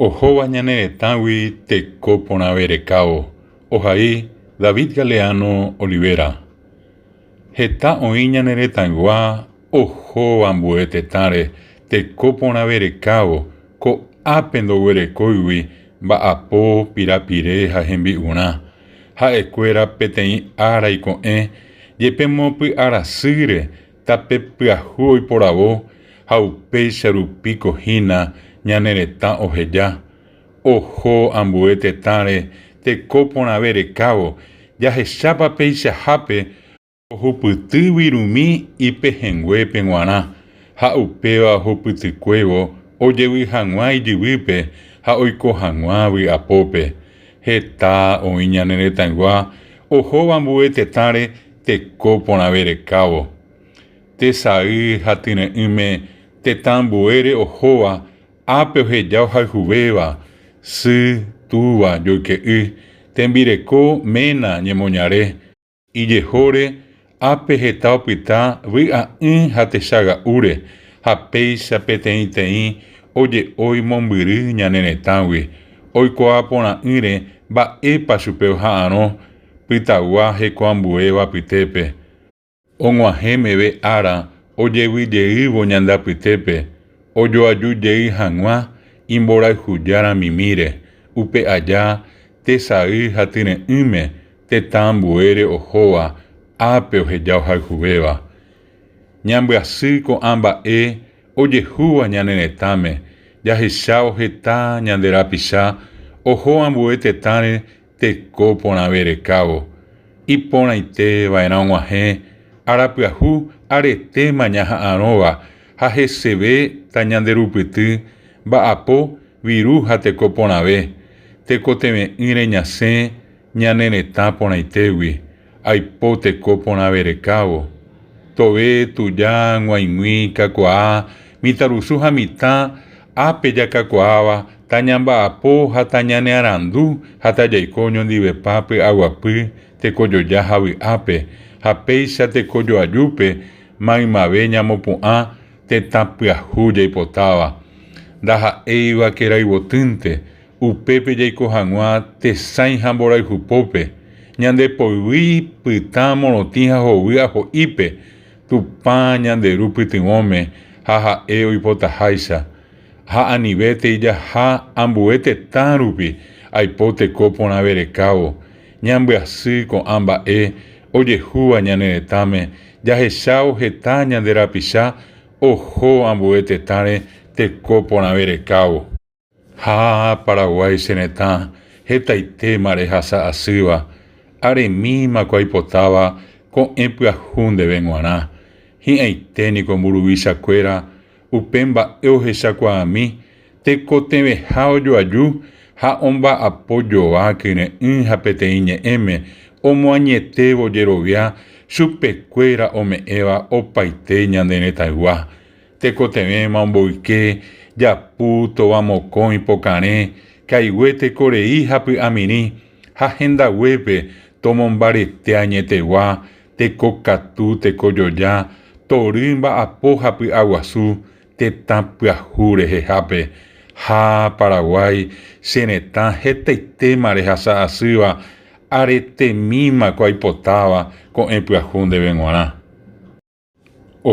Ohova ñaneretãgui teko porãverekávo. Ohai David Galeano Olivera. Heta oĩ ñaneretãygua ohóva ambue tetãre teko porãverekávo ko'ápe ndoguerekóigui mba'apo, pirapire ha hembi'urã. Ha'ekuéra peteĩ ára iko'ẽ jepémopy arasýre tape pyahu oiporavo ha upéicha rupikohína ñaneretã oheja. Oho ambue tetãre teko porãverekávo jahechápa peichahápe ohupyty virumi ipehẽnguépe g̃uarã ha upéva ohupytykuévo ojevy hag̃ua ijyvýpe ha oiko hag̃ua vy'apópe. Heta oĩ ñaneretãygua ohóva ambue tetãre teko porãverekávo. Tesay ha tyre'ỹme tetã ambuére ohóva ápe oheja ohayhuvéva sy, túva, joyke'y, tembireko ména ñemoñare, ijehóre ápe heta opyta vy'a'ỹ ha techaga'úre ha péicha peteĩteĩ oje'ói mombyry ñaneretãgui oikuaa porã'ỹre mba'épa chupe oha'ãrõ pytagua heko ambuéva apytépe. Og̃uahẽ meve ára ojevyjeývo ñande apytépe ojoajujey hag̃ua imborayhujáramimíre upe aja tesay ha tyre'ỹme tetã ambuére ohóva ápe oheja ohayhuvéva. Ñambyasy ko'ã mba'e ojehúva ñaneretãme jahechávo heta ñande rapicha oho ambue tetãre teko porãverekávo. Iporãiteva'erã og̃uahẽ arapyahu aretéma ñaha'ãrõva ha heseve ta ñande rupyty mba'apo, viru ha teko porãve. Tekoteme'ỹre ñasẽ ñaneretã porãitégui aipo teko porãverekávo. Tove tuja g̃uaig̃ui kakuaa mitãrusu ha mitã ápe jakakuaáva tañamba'apo ha tañanearandu ha tajaiko oñondivepa py'aguapy tekojoja ha vy'ápe ha péicha tekojoajúpe maymave ñamopu'ã tetã pyahu jaipotáva. Ndaha'éiva keraivotýnte upépe jaiko hag̃ua tesãi ha mborayhupópe ñandepoyvi pytã morotĩ ha hovy aho'ípe tupã ñanderu pytyvõme ha ha'e oipotaháicha. Ha anivéte ijaha ambue tetã rupi aipo teko porãverekávo. Ñambyasy ko'ã mba'e ojehúva ñaneretãme jahechávo heta ñande rapicha oho ambue tetãre teko porãverekávo. Ha Paraguay cheretã hetaitéma rehasa asýva aremímako aipotáva ko'ẽ pyahu ndeve g̃uarã. Hi'ãiténiko mburuvichakuéra upe mba'e ohechakuaami tekotevẽha ojoaju ha omba'apojova kyre'ỹ ha peteĩ ñe'ẽme omoañetévo jerovia chupekuéra ome'ẽva opaite ñaneretãygua. Tekotevéma omboyke japu tova mokõi pokarẽ kaigue tekorei ha py'amirĩ ha hendaguépe tomombarete añetegua tekokatu tekojoja tory mba'apo ha py'aguasu tetã pyahu rehehápe. Ha Paraguay cheretã hetaitéma rehasa asýva aretemímako aipotáva ko'ẽ pyahu ndeve g̃uarã.